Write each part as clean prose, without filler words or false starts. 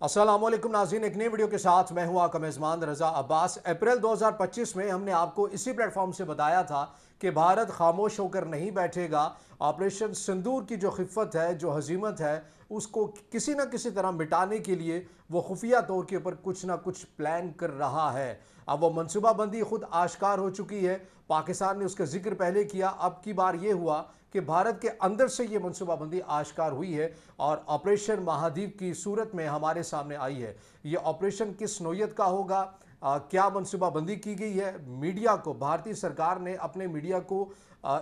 अस्सलामुअलैकुम नाज़रीन, एक नई वीडियो के साथ मैं हूं आपका मेज़बान रज़ा अब्बास। अप्रैल 2025 में हमने आपको इसी प्लेटफॉर्म से बताया था कि भारत खामोश होकर नहीं बैठेगा। ऑपरेशन सिंदूर की जो खिफ़त है, जो हजीमत है, उसको किसी न किसी तरह मिटाने के लिए वो खुफिया तौर के ऊपर कुछ ना कुछ प्लान कर रहा है। अब वो मनसूबाबंदी खुद आश्कार हो चुकी है। पाकिस्तान ने उसका जिक्र पहले किया, अब की बार ये हुआ कि भारत के अंदर से ये मनसूबाबंदी आश्कार हुई है और ऑपरेशन महाद्वीप की सूरत में हमारे सामने आई है। ये ऑपरेशन किस नौयत का होगा, क्या मनसूबाबंदी की गई है, मीडिया को, भारतीय सरकार ने अपने मीडिया को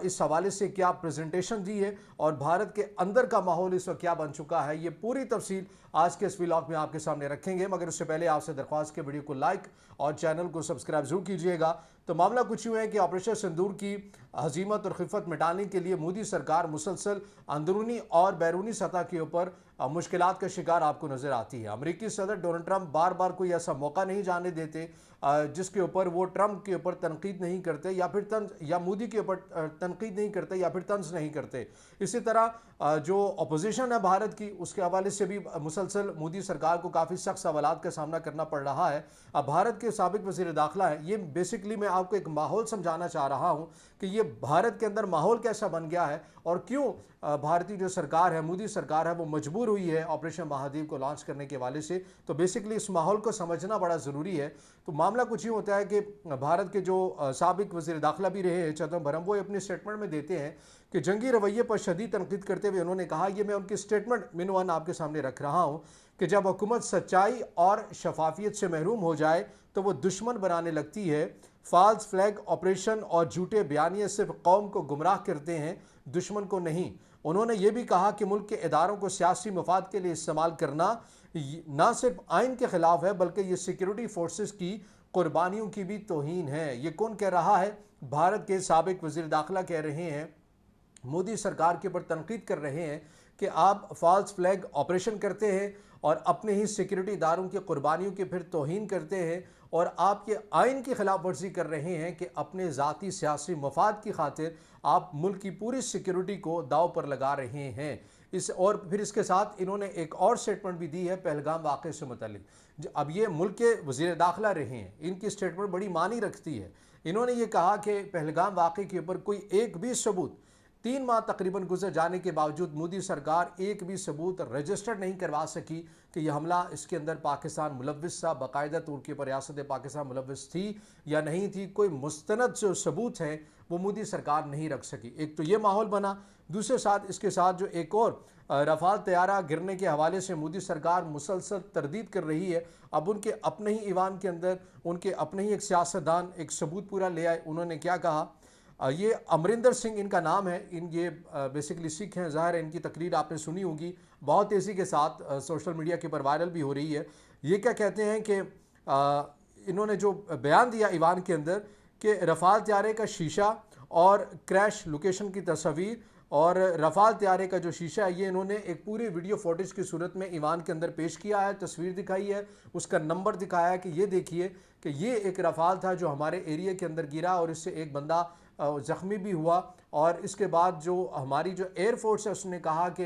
इस हवाले से क्या प्रेजेंटेशन दी है और भारत के अंदर का माहौल इस वक्त क्या बन चुका है, ये पूरी तफसील आज के इस व्लॉग में आपके सामने रखेंगे। मगर उससे पहले आपसे दरख्वास्त के वीडियो को लाइक और चैनल को सब्सक्राइब जरूर कीजिएगा। तो मामला कुछ यूँ है कि ऑपरेशन सिंदूर की हजीमत और खिफत मिटाने के लिए मोदी सरकार मुसलसल अंदरूनी और बैरूनी सतह के ऊपर मुश्किलात का शिकार आपको नजर आती है। अमेरिकी सदर डोनाल्ड ट्रंप बार बार कोई ऐसा मौका नहीं जाने देते जिसके ऊपर वो ट्रंप के ऊपर तनकीद नहीं करते या फिर तंज, या मोदी के ऊपर तनकीद नहीं करते या फिर तंज नहीं करते। इसी तरह जो अपोजिशन है भारत की, उसके हवाले से भी मुसलसल मोदी सरकार को काफ़ी सख्त सवालात का सामना करना पड़ रहा है। अब भारत के साबिक वज़ीर दाखिला है, ये बेसिकली मैं आपको एक माहौल समझाना चाह रहा हूँ कि ये भारत के अंदर माहौल कैसा बन गया है और क्यों भारतीय जो सरकार है, मोदी सरकार है, वो मजबूर हुई है ऑपरेशन महाद्वीप को लॉन्च करने के हवाले से। तो बेसिकली इस माहौल को समझना बड़ा ज़रूरी है। तो मामला कुछ यूँ होता है कि भारत के जो साबिक वज़ीर दाखिला भी रहे चिदंबरम, वो अपने स्टेटमेंट में देते हैं कि जंगी रवैये पर शदीद तनकीद करते हुए उन्होंने कहा, ये मैं उनकी स्टेटमेंट मिनवान आपके सामने रख रहा हूँ, कि जब हुकूमत सच्चाई और शफाफियत से महरूम हो जाए तो वो दुश्मन बनाने लगती है। फॉल्स फ्लैग ऑपरेशन और झूठे बयानिए सिर्फ कौम को गुमराह करते हैं, दुश्मन को नहीं। उन्होंने ये भी कहा कि मुल्क के इदारों को सियासी मफाद के लिए इस्तेमाल करना ना सिर्फ आइन के खिलाफ है बल्कि ये सिक्योरिटी फोर्सेस की कुर्बानियों की भी तौहीन है। ये कौन कह रहा है? भारत के साबिक वज़ीर दाखिला कह रहे हैं, मोदी सरकार के ऊपर तनकीद कर रहे हैं कि आप फॉल्स फ्लैग ऑपरेशन करते हैं और अपने ही सिक्योरिटी इदारों की कुर्बानियों की फिर तौहीन करते हैं और आप ये आइन की खिलाफ वर्जी कर रहे हैं कि अपने ज़ाती सियासी मफाद की खातिर आप मुल्क की पूरी सिक्योरिटी को दाव पर लगा रहे हैं। और फिर इसके साथ इन्होंने एक और स्टेटमेंट भी दी है पहलगाम वाक़े से मुतल्लिक। अब ये मुल्क के वज़ीर दाखिला रहे हैं, इनकी स्टेटमेंट बड़ी मानी रखती है। इन्होंने ये कहा कि पहलगाम वाक़े के ऊपर कोई एक भी सबूत, 3 माह तकरीबन गुजर जाने के बावजूद मोदी सरकार एक भी सबूत रजिस्टर्ड नहीं करवा सकी कि यह हमला, इसके अंदर पाकिस्तान मुलव्विस था, बाकायदा तौर के ऊपर रियासत पाकिस्तान मुलव्विस थी या नहीं थी, कोई मुस्तनद जो सबूत हैं वो मोदी सरकार नहीं रख सकी। एक तो ये माहौल बना। दूसरे साथ इसके साथ जो एक और रफाल तैयारा गिरने के हवाले से मोदी सरकार मुसलसल तरदीद कर रही है। अब उनके अपने ही ईवान के अंदर उनके अपने ही एक सियासतदान एक सबूत पूरा ले आए। उन्होंने क्या कहा? ये अमरिंदर सिंह इनका नाम है, ये बेसिकली सिख हैं। ज़ाहिर है इनकी तकरीर आपने सुनी होगी, बहुत तेज़ी के साथ सोशल मीडिया के ऊपर वायरल भी हो रही है। ये क्या कहते हैं कि इन्होंने जो बयान दिया ईवान के अंदर कि रफ़ाल त्यारे का शीशा और क्रैश लोकेशन की तस्वीर और रफ़ाल त्यारे का जो शीशा है, ये इन्होंने एक पूरी वीडियो फुटेज की सूरत में ईवान के अंदर पेश किया है, तस्वीर दिखाई है, उसका नंबर दिखाया है कि ये देखिए कि ये एक रफ़ाल था जो हमारे एरिया के अंदर गिरा और इससे एक बंदा ज़ख्मी भी हुआ। और इसके बाद जो हमारी जो एयरफोर्स है उसने कहा कि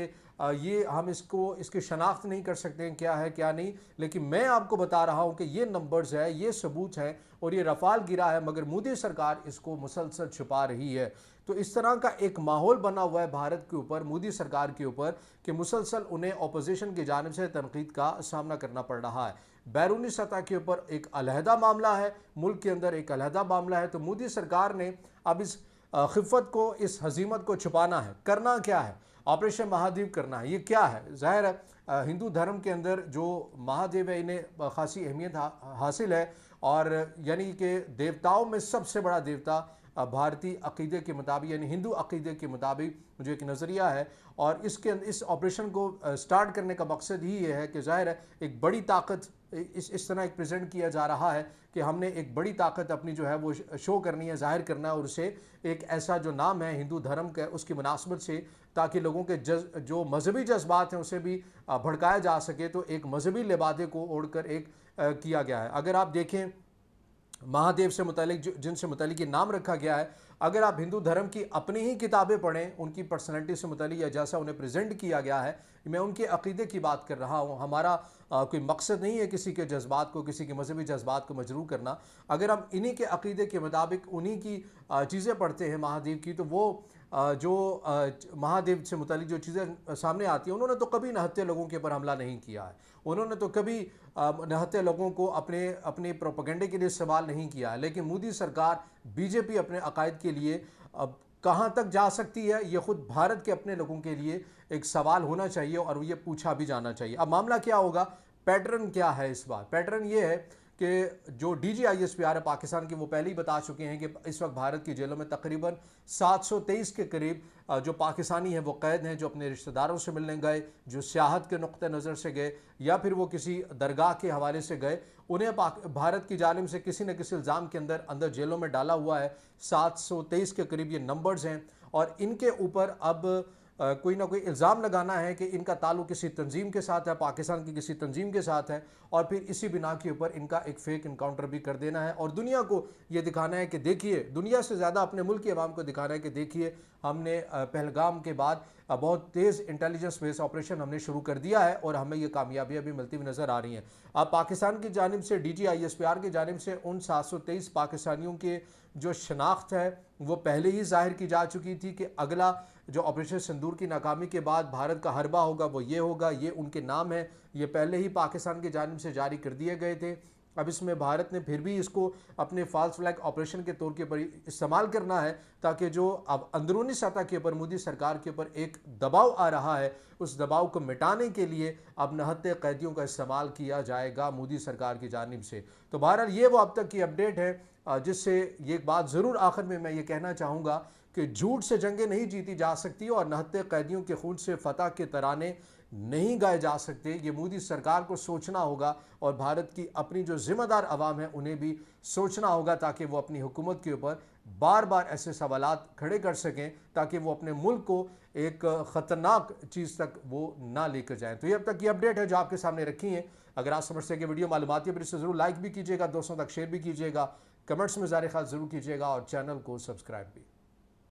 ये हम इसकी शनाख्त नहीं कर सकते हैं क्या है क्या नहीं, लेकिन मैं आपको बता रहा हूँ कि ये नंबर्स है, ये सबूत है और ये रफ़ाल गिरा है, मगर मोदी सरकार इसको मुसलसल छुपा रही है। तो इस तरह का एक माहौल बना हुआ है भारत के ऊपर, मोदी सरकार के ऊपर, कि मुसलसल उन्हें अपोजिशन की जानिब से तनकीद का सामना करना पड़ रहा है। बैरूनी सतह के ऊपर एक अलहदा मामला है, मुल्क के अंदर एक अलहदा मामला है। तो मोदी सरकार ने अब इस खिफ़त को, इस हजीमत को छुपाना है। करना क्या है? ऑपरेशन महाद्वीप करना है। ये क्या है? ज़ाहिर है हिंदू धर्म के अंदर जो महादेव है इन्हें ख़ासी अहमियत हासिल है और यानी कि देवताओं में सबसे बड़ा देवता भारतीय अक़ीदे के मुताबिक, यानी हिंदू अक़ीदे के मुताबिक जो एक नज़रिया है। और इस ऑपरेशन को स्टार्ट करने का मकसद ही ये है कि ज़ाहिर है एक बड़ी ताकत इस तरह एक प्रेजेंट किया जा रहा है कि हमने एक बड़ी ताकत अपनी जो है वो शो करनी है, जाहिर करना है, और उसे एक ऐसा जो नाम है हिंदू धर्म का उसकी मुनासबत से, ताकि लोगों के जो मजहबी जज्बात हैं उसे भी भड़काया जा सके। तो एक मजहबी लिबादे को ओढ़कर एक किया गया है। अगर आप देखें महादेव से मुतालिक जिनसे मुतालिक ये नाम रखा गया है, अगर आप हिंदू धर्म की अपनी ही किताबें पढ़ें, उनकी पर्सनैलिटी से मुतालिक या जैसा उन्हें प्रेजेंट किया गया है, मैं उनके अकीदे की बात कर रहा हूँ। हमारा कोई मकसद नहीं है किसी के जज्बात को, किसी के मजहबी जज्बात को मजरूह करना। अगर हम इन्हीं के अकीदे के मुताबिक उन्हीं की चीज़ें पढ़ते हैं महादेव की, तो वो महादेव से मुतालिक जो चीज़ें सामने आती हैं, उन्होंने तो कभी नहत्ते लोगों के ऊपर हमला नहीं किया है, उन्होंने तो कभी नहत्ते लोगों को अपने प्रोपेगेंडे के लिए इस्तेमाल नहीं किया है। लेकिन मोदी सरकार, बीजेपी अपने अकायद के लिए अब कहाँ तक जा सकती है, ये खुद भारत के अपने लोगों के लिए एक सवाल होना चाहिए और ये पूछा भी जाना चाहिए। अब मामला क्या होगा, पैटर्न क्या है इस बार? पैटर्न ये है कि जो DGISPR है पाकिस्तान की, वो पहले ही बता चुके हैं कि इस वक्त भारत की जेलों में तकरीबन 723 के करीब जो पाकिस्तानी हैं वो कैद हैं, जो अपने रिश्तेदारों से मिलने गए, जो सियाहत के नुक्ते नज़र से गए या फिर वो किसी दरगाह के हवाले से गए, उन्हें भारत की जानिब से किसी न किसी इल्ज़ाम के अंदर जेलों में डाला हुआ है। 723 के करीब ये नंबर्स हैं और इनके ऊपर अब कोई ना कोई इल्ज़ाम लगाना है कि इनका ताल्लुक किसी तंजीम के साथ है, पाकिस्तान की किसी तंजीम के साथ है, और फिर इसी बिना के ऊपर इनका एक फेक इनकाउंटर भी कर देना है और दुनिया को ये दिखाना है कि देखिए, दुनिया से ज़्यादा अपने मुल्क की आवाम को दिखाना है कि देखिए, हमने पहलगाम के बाद बहुत तेज़ इंटेलिजेंस बेस्ड ऑपरेशन हमने शुरू कर दिया है और हमें ये कामयाबियाँ भी मिलती हुई नज़र आ रही हैं। अब पाकिस्तान की जानिब से, DGISPR की जानिब से उन 723 पाकिस्तानियों के जो शनाख्त है वो पहले ही जाहिर की जा चुकी थी कि अगला जो ऑपरेशन सिंदूर की नाकामी के बाद भारत का हरबा होगा वो ये होगा, ये उनके नाम है, ये पहले ही पाकिस्तान की जानिब से जारी कर दिए गए थे। अब इसमें भारत ने फिर भी इसको अपने फॉल्स फ्लैग ऑपरेशन के तौर के ऊपर इस्तेमाल करना है, ताकि जो अब अंदरूनी सतह के ऊपर मोदी सरकार के ऊपर एक दबाव आ रहा है, उस दबाव को मिटाने के लिए अब नहत्ते कैदियों का इस्तेमाल किया जाएगा मोदी सरकार की जानिब से। तो बहरहाल ये वो अब तक की अपडेट है, जिससे ये बात ज़रूर आखिर में मैं ये कहना चाहूँगा कि झूठ से जंगें नहीं जीती जा सकती और नहत्ते कैदियों के खून से फतह के तराने नहीं गाए जा सकते। ये मोदी सरकार को सोचना होगा और भारत की अपनी जो जिम्मेदार अवाम है उन्हें भी सोचना होगा, ताकि वो अपनी हुकूमत के ऊपर बार बार ऐसे सवालात खड़े कर सकें, ताकि वो अपने मुल्क को एक ख़तरनाक चीज़ तक वो ना लेकर जाएँ। तो ये अब तक की अपडेट है जो आपके सामने रखी है। अगर आप समझते हैं कि वीडियो मालूमाती है, फिर इसे ज़रूर लाइक भी कीजिएगा, दोस्तों तक शेयर भी कीजिएगा, कमेंट्स में ज़ाहिर ख्याल ज़रूर कीजिएगा और चैनल को सब्सक्राइब भी।